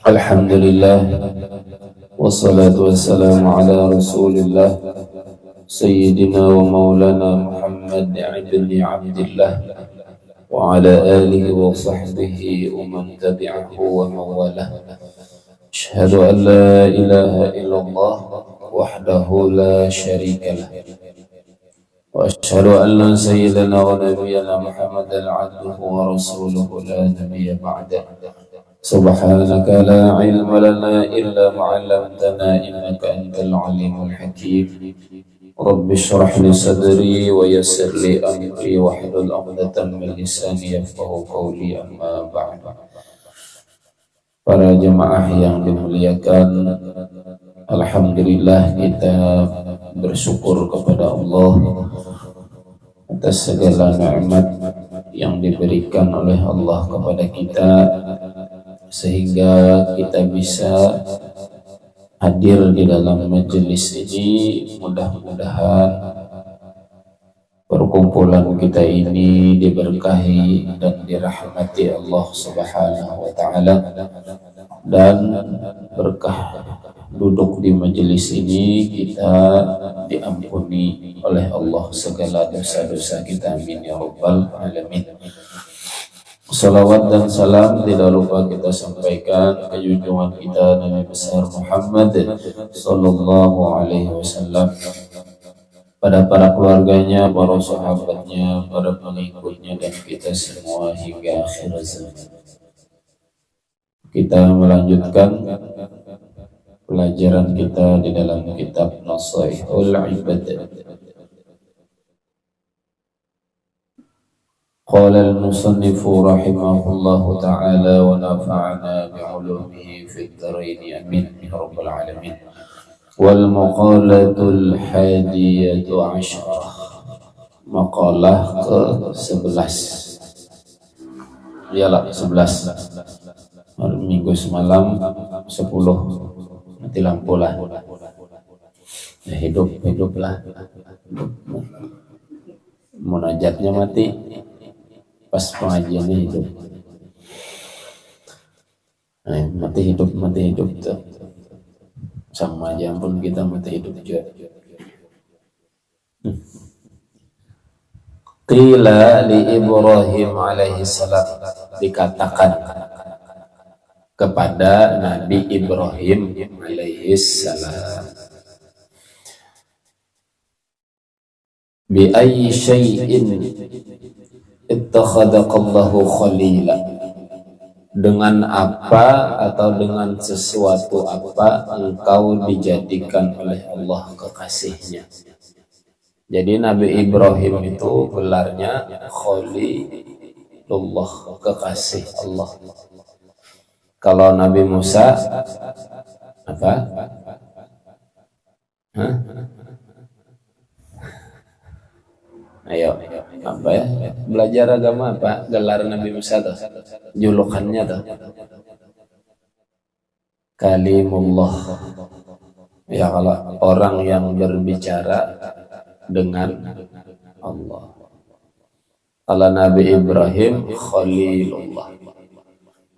Alhamdulillah, wassalatu wassalamu ala rasulillah Sayyidina wa maulana Muhammad ibn Abdillah wa ala alihi wa sahbihi wa man tabi'ahu wa mawalah. Ashhadu an la ilaha illallah wahdahu la sharika lah wa ashhadu anna sayyidana wa nabiyyana Muhammadan abduhu wa rasuluhu la nabiyya ba'dah. Subhanaka la ilma lana illa ma 'allamtana innaka antal alimul hakim. Rabbi shrah li sadri wa yassir li amri wahlul 'uqdatam min lisani yafqahu qawli, amma ba'd. Para jemaah yang dimuliakan, alhamdulillah kita bersyukur kepada Allah atas segala nikmat yang diberikan oleh Allah kepada kita, sehingga kita bisa hadir di dalam majelis ini. Mudah-mudahan perkumpulan kita ini diberkahi dan dirahmati Allah Subhanahu wa ta'ala, dan berkah duduk di majelis ini kita diampuni oleh Allah segala dosa-dosa kita, amin ya rabbal alamin. Salawat dan salam tidak lupa kita sampaikan ke junjungan kita Nabi besar Muhammad sallallahu alaihi wasallam, pada para keluarganya, para sahabatnya, para pengikutnya, dan kita semua hingga akhir zaman. Kita melanjutkan pelajaran kita di dalam kitab Nasaihul Ibad. قال المصنف رحمه الله تعالى ونفعنا بعلومه في الدارين آمين يا رب العالمين. والمقالة الحادية عشرة, maqalah ke-11. Iyalah 11. Hari Minggu semalam 10 mati lampu lah. Ya, hiduplah. Munajatnya mati, pas pengajiannya hidup. Mati hidup tuh. Sama aja pun kita mati hidup juga. Qila li Ibrahim alaihi salam, dikatakan kepada Nabi Ibrahim alaihi salam, bi ayyi syai'in ittakhadaqallahu khalila, dengan apa atau dengan sesuatu apa engkau dijadikan oleh Allah kekasihnya. Jadi Nabi Ibrahim itu gelarnya Khalilullah, kekasih Allah. Kalau Nabi Musa apa? Ayo, apa ya? Belajar agama apa? Gelar Nabi Musa tuh, julukannya tuh Kalimullah. Ya, kalau orang yang berbicara dengan Allah. Kalau Nabi Ibrahim Khalilullah,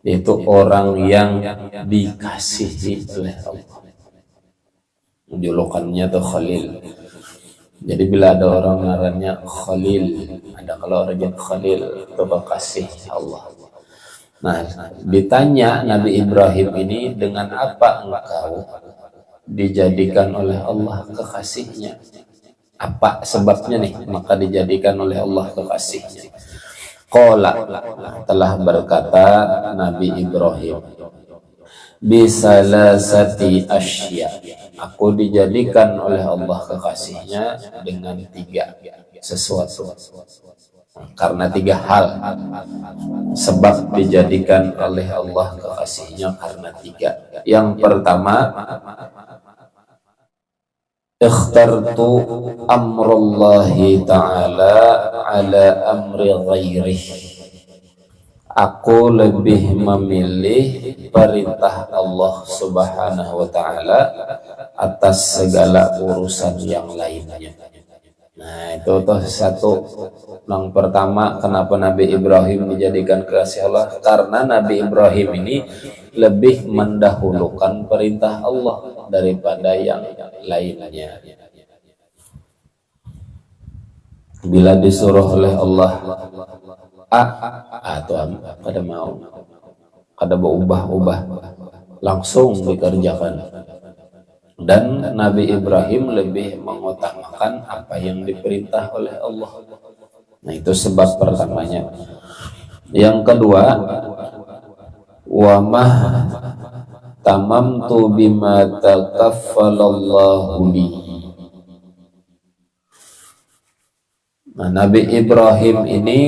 itu orang yang dikasihi oleh Allah. Julukannya tuh Khalil. Jadi bila ada orang ngarannya Khalil, ada kalau orang yang Khalil itu kekasih Allah. Nah, ditanya Nabi Ibrahim ini, dengan apa engkau dijadikan oleh Allah kekasihnya? Apa sebabnya nih maka dijadikan oleh Allah kekasihnya? Qala, telah berkata Nabi Ibrahim, bisalasati asya, aku dijadikan oleh Allah kekasihnya dengan 3 sesuatu. Karena 3 hal sebab dijadikan oleh Allah kekasihnya, karena 3. Yang pertama, ikhtartu amrullahi ta'ala ala amri ghairih, Aku lebih memilih perintah Allah Subhanahu wa Ta'ala atas segala urusan yang lainnya. Nah, itu tuh satu. Yang pertama, kenapa Nabi Ibrahim dijadikan kekasih Allah? Karena Nabi Ibrahim ini lebih mendahulukan perintah Allah daripada yang lainnya. Bila disuruh oleh Allah atau kada mau, kada berubah-ubah, langsung dikerjakan. Dan Nabi Ibrahim lebih mengutamakan apa yang diperintah oleh Allah. Nah, itu sebab pertamanya. Yang kedua, wa mah tamamtu bima takaffalallahu li. Nah, Nabi Ibrahim ini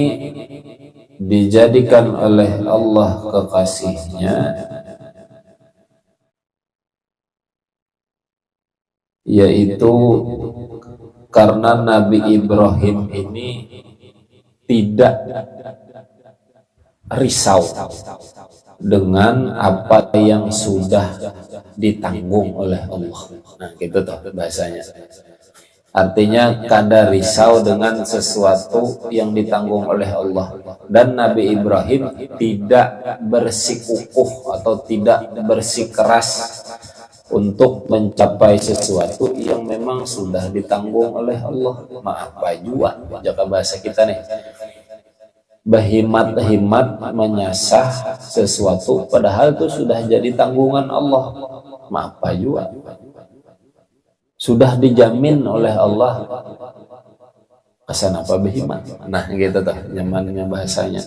dijadikan oleh Allah kekasihnya, yaitu karena Nabi Ibrahim ini tidak risau dengan apa yang sudah ditanggung oleh Allah. Nah, gitu tuh bahasanya. Artinya kada risau dengan sesuatu yang ditanggung oleh Allah. Dan Nabi Ibrahim tidak bersikukuh atau tidak bersikeras untuk mencapai sesuatu yang memang sudah ditanggung oleh Allah. Maaf juga, jaga bahasa kita nih. Berhimat-himat menyasah sesuatu padahal itu sudah jadi tanggungan Allah. Maaf juga. Sudah dijamin oleh Allah. Kesan apa berhimat? Nah, gitu tuh nyamannya bahasanya.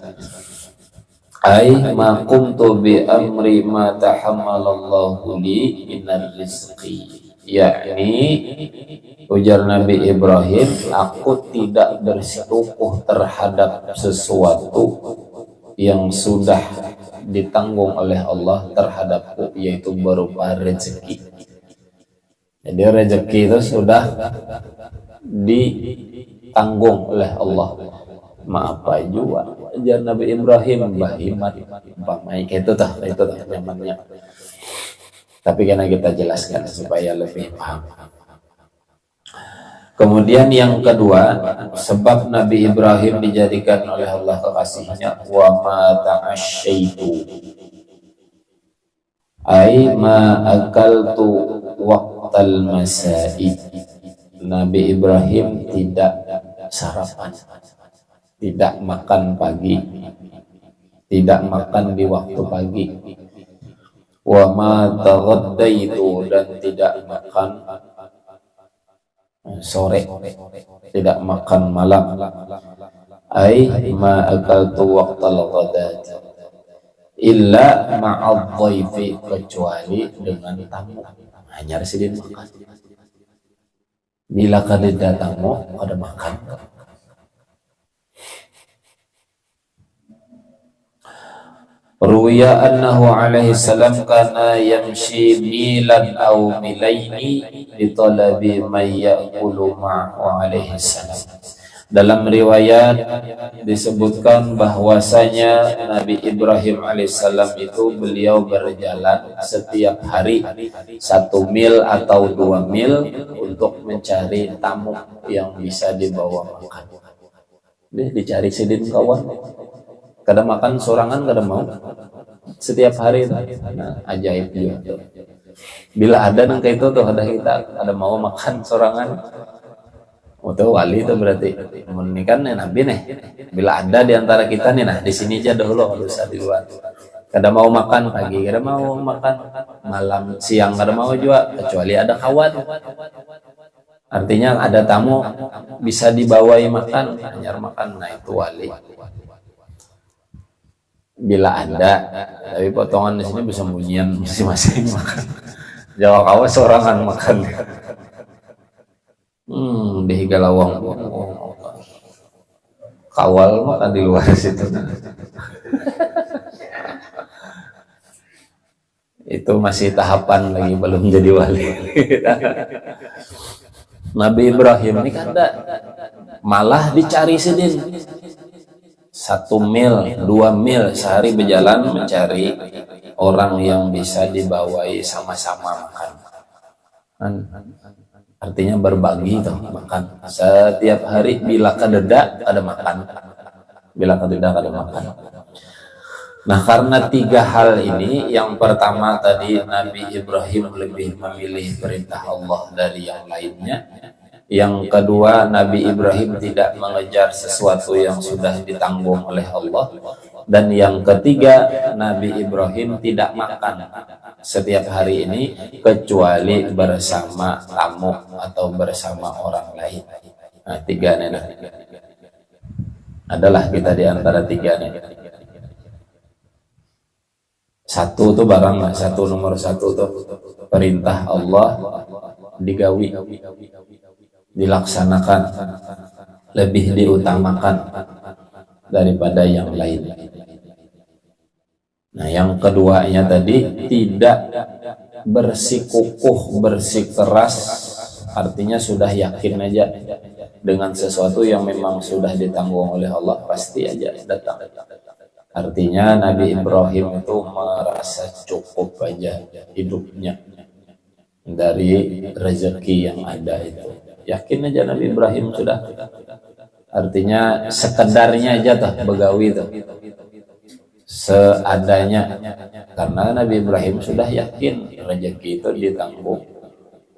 Ai ma kuntu bi amri ma tahammalallahu li minar rizqi. Yakni ujar Nabi Ibrahim, aku tidak bersikukuh terhadap sesuatu yang sudah ditanggung oleh Allah terhadapku, yaitu berupa rezeki. Jadi rezeki itu sudah ditanggung oleh Allah. Maaf juga ajar Nabi Ibrahim bahimat pamai itu tah nyamannya. Tapi karena kita jelaskan supaya lebih paham. Kemudian yang kedua, sebab Nabi Ibrahim dijadikan oleh Allah kekasihnya, wa ma ta'asyaitu ai ma akaltu waqtal masai. Nabi Ibrahim tidak sarapan, tidak makan pagi, tidak makan di waktu pagi. Wa ma taghaddaitu, dan tidak makan sore, tidak makan malam. Ai ma akaltu waqtal ghadati illa ma'adh-dhaifi, kecuali dengan tamu. Hanya residin makan. Bila kada tamu, kada makan. Ruwiya annahu alaihi salam kana yamshi milan aw milaini li talabi man ya'kulu ma'ahu alaihi salam. Dalam riwayat disebutkan bahwasanya Nabi Ibrahim alaihissalam itu beliau berjalan setiap hari 1 mil atau 2 mil untuk mencari tamu yang bisa dibawa makan. Dicari sidin kawan. Kadang makan sorangan, kadang mau setiap hari. Nah, ajaib juga. Bila ada nang kayak itu tuh ada kita ada mau makan sorangan. Itu wali itu berarti. Ini kan Nabi nih. Bila ada di antara kita nih, nah di sini aja dahulu, harus di luar. Kadang mau makan pagi, kadang mau makan malam, siang kadang mau juga, kecuali ada kawan. Artinya ada tamu bisa dibawai makan, hanya makan. Nah itu wali. Bila ada, tapi potongan di sini bisa bunyian masing-masing makan. Jawa kawas sorangan makan. Di Higalawang kawal makan di luar situ. Itu masih tahapan lagi, belum jadi wali. Nabi Ibrahim ini kada malah dicari sidin 1 mil, 2 mil sehari berjalan mencari orang yang bisa dibawai sama-sama makan. Artinya berbagi tuh makan. Setiap hari bila kadeda ada makan. Bila kadeda ada makan. Nah, karena 3 hal ini, yang pertama tadi Nabi Ibrahim lebih memilih perintah Allah dari yang lainnya. Yang kedua, Nabi Ibrahim tidak mengejar sesuatu yang sudah ditanggung oleh Allah. Dan yang ketiga, Nabi Ibrahim tidak makan setiap hari ini kecuali bersama tamu atau bersama orang lain. Nah, 3 nih. Adalah kita di antara 3 nih. 1 tuh barang, 1 nomor 1 tuh perintah Allah digawi, dilaksanakan, lebih diutamakan daripada yang lain. Nah, yang keduanya tadi tidak bersikukuh, bersikeras, artinya sudah yakin aja dengan sesuatu yang memang sudah ditanggung oleh Allah, pasti aja datang. Artinya Nabi Ibrahim itu merasa cukup aja hidupnya dari rezeki yang ada itu. Yakin aja Nabi Ibrahim sudah. Artinya sekedarnya aja tuh begawi tuh. Seadanya. Karena Nabi Ibrahim sudah yakin rezeki itu ditanggung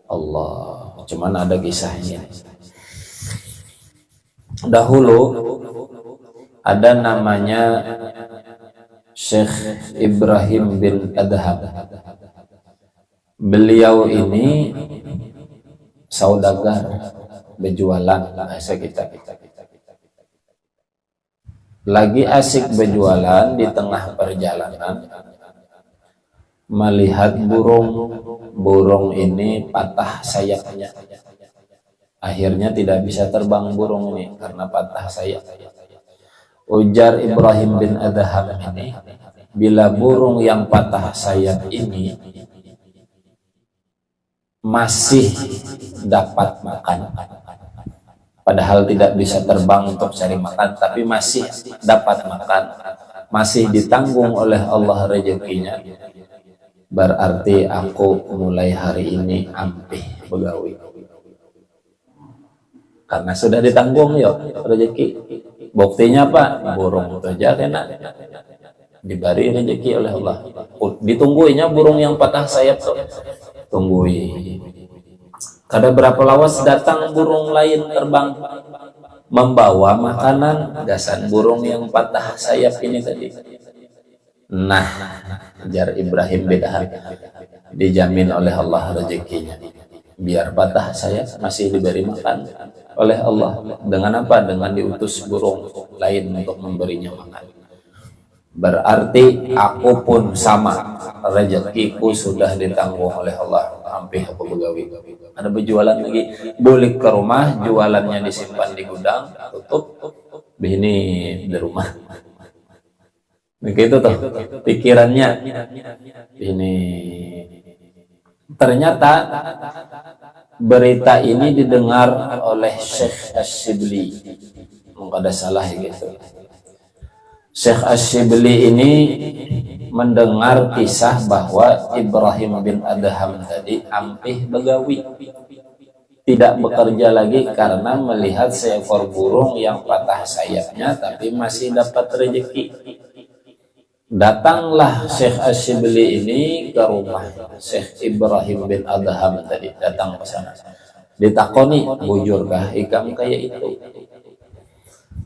Allah. Cuman ada kisahnya. Dahulu ada namanya Syekh Ibrahim bin Adham. Beliau ini saudagar, berjualan, bahasa kita. Lagi asik berjualan, di tengah perjalanan melihat burung ini patah sayapnya. Akhirnya tidak bisa terbang burung ini karena patah sayap. Ujar Ibrahim bin Adham ini, bila burung yang patah sayap ini masih dapat makan, padahal tidak bisa terbang untuk cari makan, tapi masih dapat makan, masih ditanggung oleh Allah rezekinya, berarti aku mulai hari ini ampih begawi, karena sudah ditanggung ya rezeki. Buktinya apa? Burung itu aja kena diberi rezeki oleh Allah. Ditungguinya burung yang patah sayap tuh. Tunggui. Kada berapa lawas datang burung lain terbang membawa makanan, gasan burung yang patah sayap ini tadi. Nah, jar Ibrahim beda, dijamin oleh Allah rezekinya. Biar patah sayap masih diberi makan oleh Allah. Dengan apa? Dengan diutus burung lain untuk memberinya makan. Berarti aku pun sama, rezekiku sudah ditanggung oleh Allah. Hampir aku begawi. Ada berjualan lagi, balik ke rumah, jualannya disimpan di gudang, tutup, ini di rumah. Begitu tuh pikirannya. Ini ternyata berita ini didengar oleh Syekh Ash-Shibli. Mungkin ada salah gitu. Syekh Ash-Shibli ini mendengar kisah bahwa Ibrahim bin Adham tadi ampih begawi, tidak bekerja lagi karena melihat seekor burung yang patah sayapnya tapi masih dapat rezeki. Datanglah Syekh Ash-Shibli ini ke rumah Syekh Ibrahim bin Adham tadi, datang ke sana. Ditakoni, bujurkah ikam kayak itu?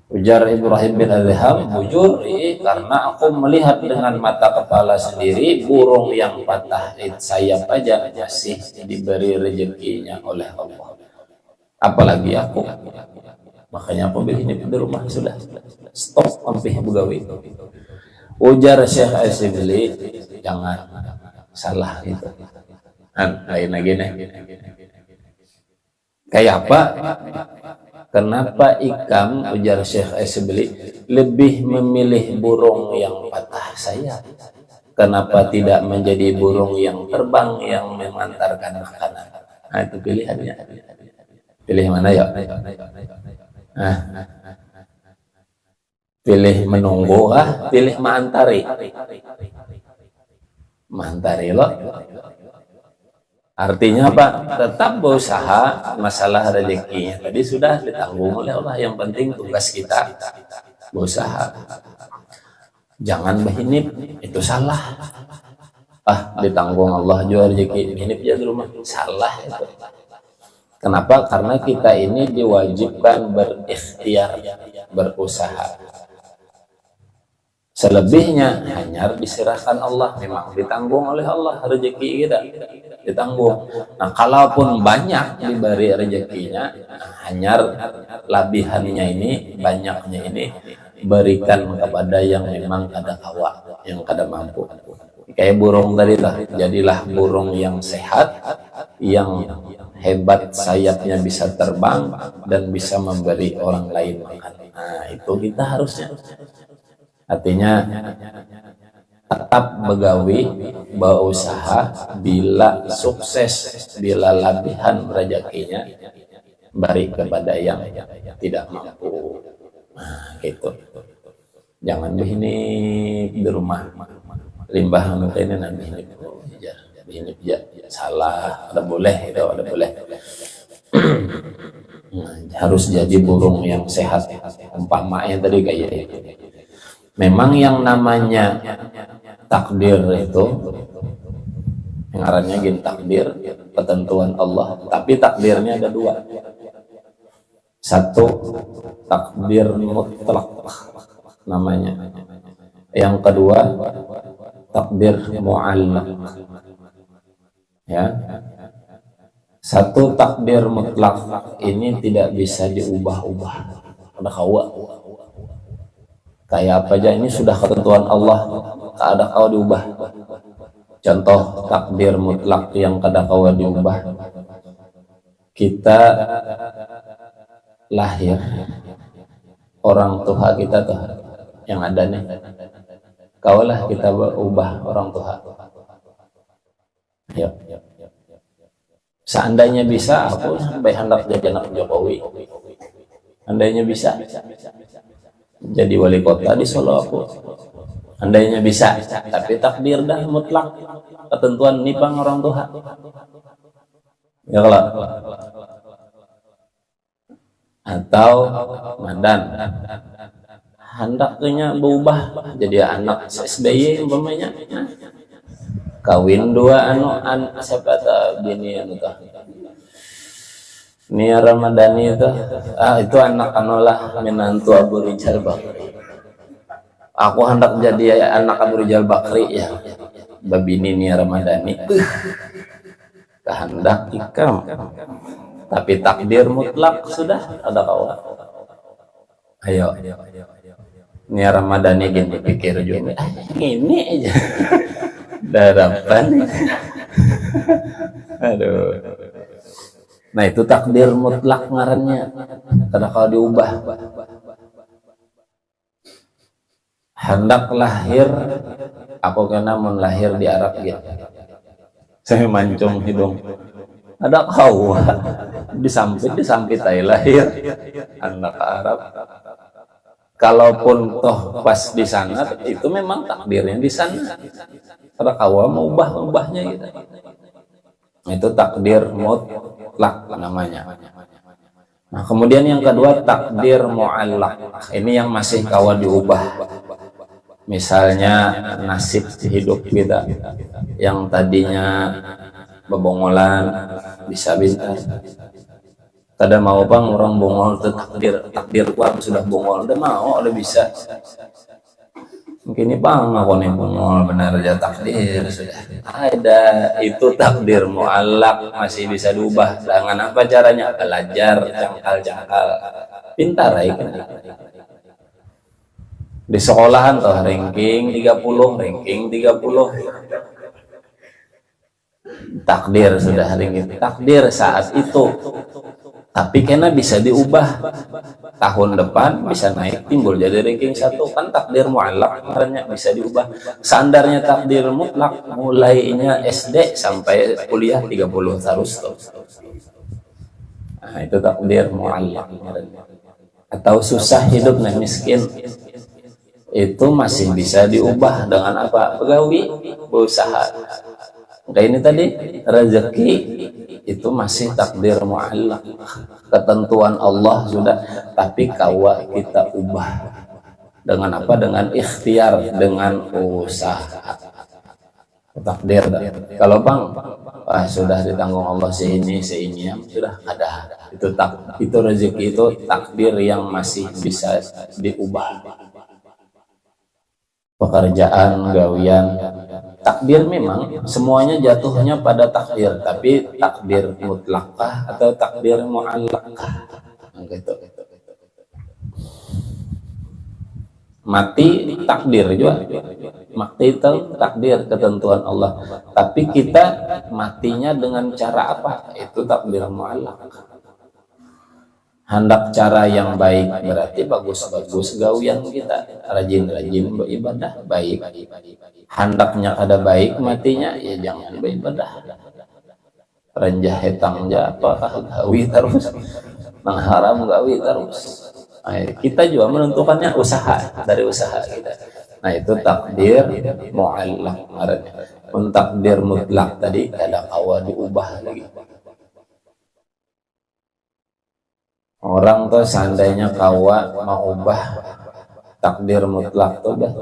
Ujar Ibrahim bin Adham, bujur, karena aku melihat dengan mata kepala sendiri burung yang patah sayap aja masih diberi rezekinya oleh Allah. Apalagi aku. Makanya aku begini di rumah sudah stop ampih begawi. Ujar Syekh Ash-Shibli, jangan salah gitu. Lain lagi nih. Kayak apa? Kenapa ikam, ujar Syekh Ash-Shibli, lebih memilih burung yang patah sayap? Kenapa tidak menjadi burung yang terbang yang mengantarkan makanan? Nah, itu pilihannya. Pilih mana ya? Nah, Pilih menunggu pilih mantari lo. Artinya apa? Tetap berusaha, masalah rezekinya tadi sudah ditanggung oleh Allah. Yang penting tugas kita berusaha. Jangan berhinip, itu salah. Ditanggung Allah juga rezeki, hinip aja di rumah, salah itu. Kenapa? Karena kita ini diwajibkan berikhtiar, berusaha. Selebihnya hanya diserahkan Allah, memang ditanggung oleh Allah rezeki kita, ditanggung. Nah, kalaupun banyak diberi rezekinya, hanya labihannya ini, banyaknya ini berikan kepada yang memang kada kawa, yang kada mampu. Kayak burung tadi lah, jadilah burung yang sehat, yang hebat sayapnya bisa terbang dan bisa memberi orang lain makan. Nah, itu kita harusnya. Artinya tetap begawi, berusaha, bila sukses, bila labihan rezekinya beri kepada yang tidak mampu. Nah, gitu. Jangan begini di rumah, limbah ini nanti ini salah, ada boleh, itu ada boleh. Harus jadi burung yang sehat. Umpamanya tadi kayak itu. Memang yang namanya takdir itu, ngarannya gini, takdir, ketentuan Allah. Tapi takdirnya ada dua. Satu, takdir mutlak namanya. Yang kedua, takdir mu'allaq. Ya. Satu takdir mutlak ini tidak bisa diubah-ubah. Ada kawa. Kayak apa aja ini sudah ketentuan Allah, tak ada kau diubah. Contoh takdir mutlak yang kada kau diubah. Kita lahir, orang tua kita tuh yang ada nih, kaulah kita berubah orang tua. Yuk. Seandainya bisa, aku sampai hendak jadi anak Jokowi. Andainya bisa jadi wali kota di Solo aku. Andainya bisa, tapi takdir dah mutlak, ketentuan nipang orang tua. Ya kalau atau Madan hendaknya berubah jadi anak SBY umpamanya, kawin dua siapa tahu bini tuh Nia Ramadhani itu anak anulah menantu Abu Rizal Bakri. Aku hendak jadi anak Abu Rizal Bakri ya, babini Nia Ramadhani. Kehendak ikam, tapi takdir mutlak sudah ada kawan. Ayo, Nia Ramadhani gini pikir juga, ini aja darapan. Aduh. Nah, itu takdir mutlak ngarannya, kada kalau diubah. Hendak lahir, aku kena mau lahir di Arab gitu. Saya mancung hidung. Ada kau disampit lahir anak Arab. Kalaupun toh pas di sana, itu memang takdirnya di sana. Kada kau mau ubahnya gitu. Itu takdir mutlak namanya. Nah, kemudian yang kedua takdir mu'allaq. Ini yang masih kawan diubah. Misalnya nasib hidup kita yang tadinya bebongolan bisa bintang. Kada mau bang orang bongol itu takdir kuat sudah bongol, udah mau udah bisa. Mungkin ini bang aku nih bongol benar aja takdir sudah ada, itu takdir mu'allaq masih bisa diubah. Dengan apa caranya? Belajar cangkal pintar kan. Di sekolahan tuh ranking 30 takdir sudah ranking takdir saat itu, tapi karena bisa diubah tahun depan bisa naik timbul jadi ranking 1 kan takdir mu'allaq karena bisa diubah. Sandarnya takdir mutlak mulainya SD sampai kuliah 30 terus tuh. Nah, itu takdir mu'allaq. Atau susah hidup nih miskin itu masih bisa diubah dengan apa? Pegawai, usaha. Kayak ini tadi rezeki itu masih takdir mu'allaq, ketentuan Allah sudah, tapi kawa kita ubah dengan apa? Dengan ikhtiar, dengan usaha. Takdir. Kalau bang, sudah ditanggung Allah seini sudah ada. Itu rezeki itu takdir yang masih bisa diubah. Pekerjaan, gawian, takdir memang semuanya jatuhnya pada takdir, tapi takdir mutlakah atau takdir mu'allaqah? Gitu. Mati takdir juga, mati itu takdir ketentuan Allah, tapi kita matinya dengan cara apa? Itu takdir mu'allaq. Hendak cara yang baik berarti bagus-bagus gawian kita, rajin-rajin beribadah baik. Hendaknya ada baik matinya, ya jangan beribadah. Renjah hetang apa gawi terus, mengharam gawi terus. Kita juga menentukannya usaha, dari usaha kita. Nah itu takdir mu'allaq. Pun takdir mutlak tadi ada kawa diubah lagi. Orang tuh seandainya kawa mau ubah takdir mutlak tuh dah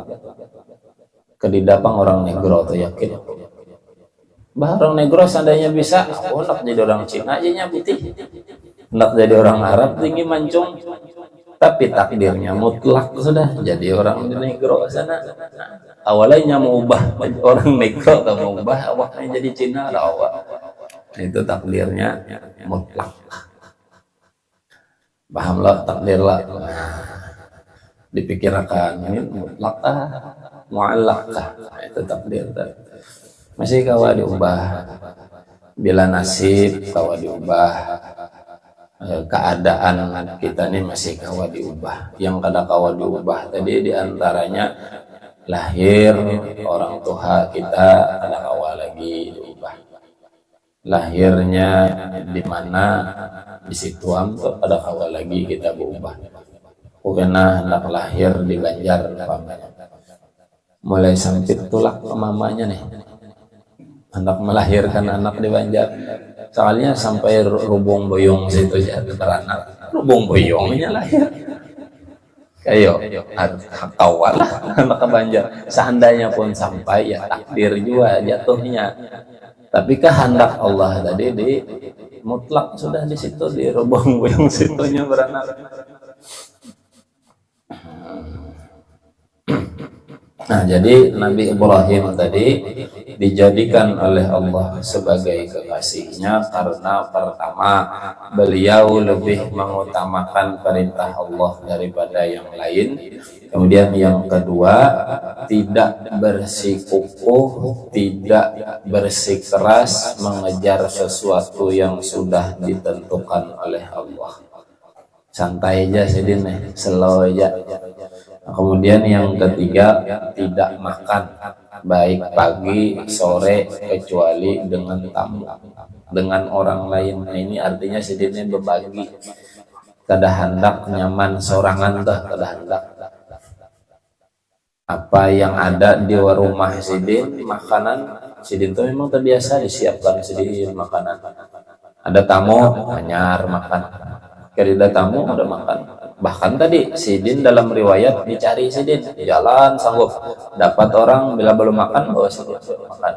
kedidapang orang negro tuh yakin. Bah orang negro seandainya bisa, aku nak jadi orang Cina aja nya putih, nak jadi orang Arab tinggi mancung. Tapi takdirnya mutlak sudah jadi orang negro sana. Awalnya mau ubah orang negro, atau mau ubah awaknya jadi Cina awak. Itu takdirnya mutlak. Pahamlah takdir lah. Dipikirkan ini mutlak mu'allaq. Itu takdir. Masih kawa diubah. Bila nasib kawa diubah. Keadaan kita ini masih kawa diubah. Yang kada kawa diubah tadi diantaranya lahir orang tua kita kada kawa lagi diubah. Lahirnya di mana di situ tuh kada kawa lagi kita berubah. Karena hendak lahir di Banjar mulai sampit tulak ke mamanya nih, hendak melahirkan anak di Banjar. Soalnya sampai Rubung Boyong situ aja beranak. Rubung Boyongnya lahir. Ayo, kawal lah anak ke Banjar. Seandainya pun sampai ya takdir juga jatuhnya. Tapi kehendak Allah tadi di mutlak sudah di situ di Rubung Boyong situnya beranak. Nah, jadi Nabi Ibrahim tadi dijadikan oleh Allah sebagai kekasihnya karena pertama beliau lebih mengutamakan perintah Allah daripada yang lain. Kemudian yang kedua, tidak bersikukuh, tidak bersikeras mengejar sesuatu yang sudah ditentukan oleh Allah. Santai aja sedih nih, slow aja. Kemudian yang ketiga, tidak makan baik pagi, sore, kecuali dengan tamu, dengan orang lain. Nah, ini artinya sidinnya berbagi. Kada hendak nyaman sorangan tuh, kada hendak. Apa yang ada di rumah sidin, makanan sidin tuh memang terbiasa disiapkan sidin makanan. Ada tamu, anyar makan. Kerida tamu udah makan. Bahkan tadi sidin dalam riwayat dicari sidin jalan sanggup dapat orang bila belum makan bawa sidin makan.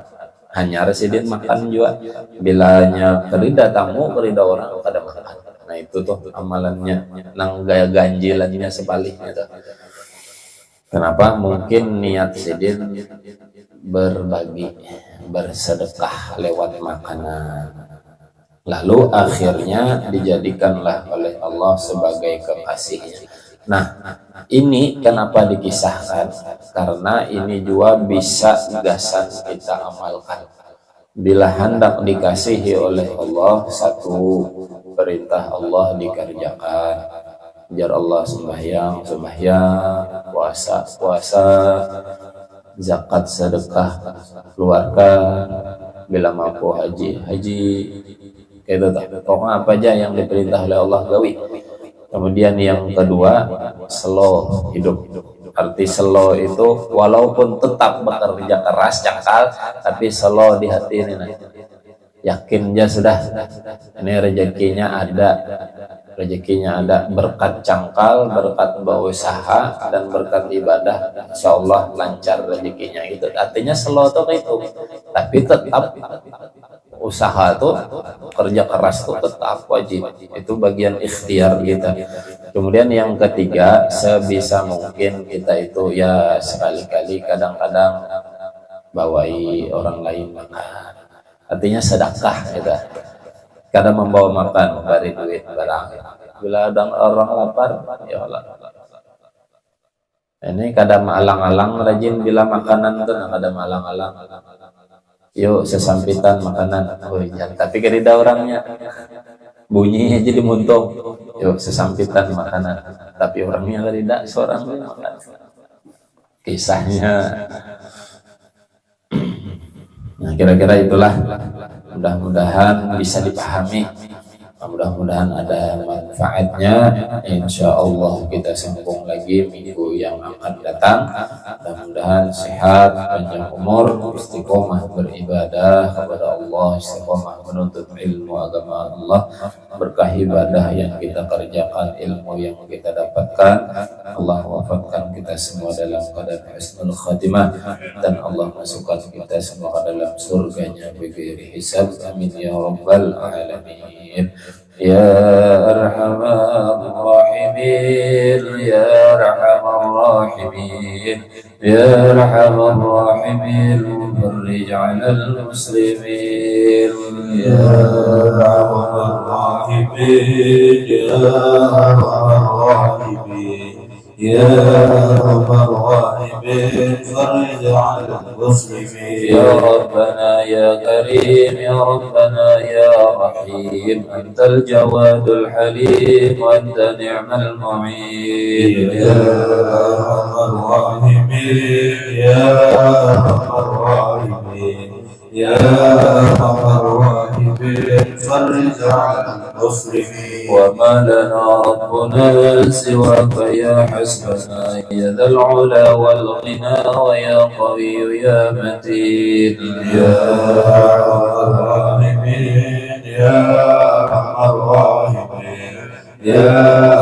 Hanya sidin makan juga. Bilanya kerida tamu kerida orang kada makan. Nah itu tuh amalannya, nang gaya ganjilannya sebaliknya tuh. Kenapa? Mungkin niat sidin berbagi, bersedekah lewat makanan. Lalu akhirnya dijadikanlah oleh Allah sebagai kekasihnya. Nah, ini kenapa dikisahkan? Karena ini juga bisa gasan kita amalkan. Bila hendak dikasihi oleh Allah, satu perintah Allah dikerjakan. Jar Allah sembahyang, puasa, zakat, sedekah, keluarkan. Bila mampu haji. Itu pokoknya apa aja yang diperintah oleh Allah gawi. Kemudian yang kedua, slow hidup. Arti slow itu walaupun tetap bekerja keras cakal, tapi slow di hati ini. Yakin aja sudah, ini rezekinya ada, berkat cangkal, berkat berusaha, dan berkat ibadah, insya Allah lancar rezekinya. Itu artinya slow tuh itu, tapi tetap usaha tuh, kerja keras tuh tetap wajib. Itu bagian ikhtiar kita. Kemudian yang ketiga, sebisa mungkin kita itu ya sekali-kali kadang-kadang bawai orang lain makan. Artinya sedekah gitu. Kadang membawa makan, beri duit barang. Bila ada orang lapar, ya Allah. Ini kadang alang-alang rajin bila makanan tuh, kadang alang-alang. Yuk sesampitan makanan. Oh iya, tapi kerida orangnya bunyinya jadi muntung. Yuk sesampitan makanan, tapi orangnya kerida seorang makan. Kisahnya. Nah, kira-kira itulah, mudah-mudahan bisa dipahami, mudah-mudahan ada manfaatnya. Insya Allah kita sambung lagi minggu yang akan datang. Mudah-mudahan sehat, panjang umur, istiqomah beribadah kepada Allah, istiqomah menuntut ilmu agama Allah, berkah ibadah yang kita kerjakan, ilmu yang kita dapatkan. Allah wafatkan kita semua dalam keadaan husnul khatimah, dan Allah masukkan kita semua ke dalam surganya bighairi hisab. Amin ya rabbal alamin. Ya arhamar rahimin, ya arhamar rahimin, ya arhamar rahimin, farij 'alal muslimin. Ya arhamar rahimin, ya arhamar rahimin, ya arhamar rahimin, farij 'alal muslimin. Ya Rabbana ya Karim, ya Rabbana ya Rahim, Antal Jawadul Halim, wa Anta ni'mal mu'in. Ya arhamar rahimin, ya arhamar rahimin, ya arhamar rahimin, farij 'alal muslimin. Wa ma lana rabbuna siwaka ya hasbana, ya dhal 'ula wal ghina, wa ya qawiyyu ya matin. Ya arhamar rahimin, ya arhamar rahimin, ya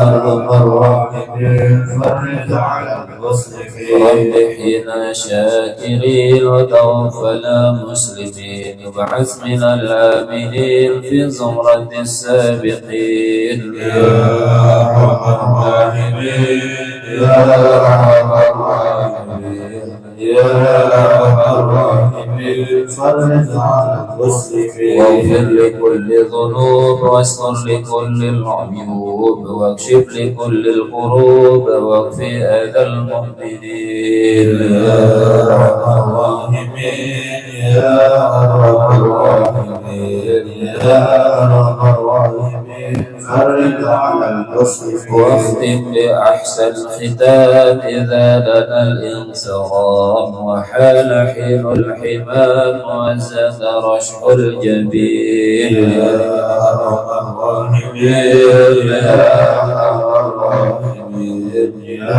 arhamar rahimin, farij 'alal muslimin. Rabbi hina syakirin wa tawaffana muslimin, wab'ath minal aminin fi zumratis sabiqin. Ya arhamar rahimin, ya arhamar rahimin, ya arhamar rahimin, farij 'alal muslimin. Waghfir li kulli dhunub, wastur li kulli al-'uyub, wakshif li kulli al-qurub, waghfir adal mu'minin. Ya arhamar rahimin, ya arhamar rahimin, ya arhamar rahimin, farij 'alal muslimin. Wakhtim bi ahsan khitam idza lana al-insaram, wa hala hilul himam, wa zada rashqul jabin. Ya arhamar rahimin, ya arhamar rahimin, ya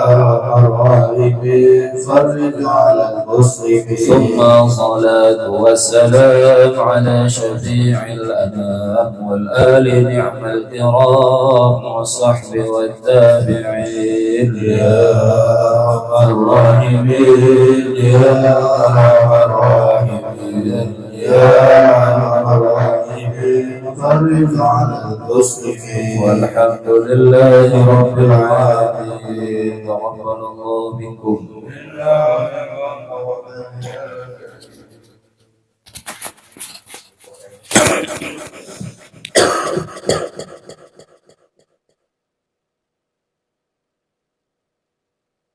arhamar rahimin, farij 'alal muslimin. Thumma salatu wassalam ala syafi'il anam, wal ali ni'mal kiram, wa sahbi wat tabi'in. Ya arhamar rahimin, ya arhamar rahimin, ya arhamar rahimin, farij 'alal muslimin. Walhamdulillahi rabbil alamin. Taqabbalallahu minkum.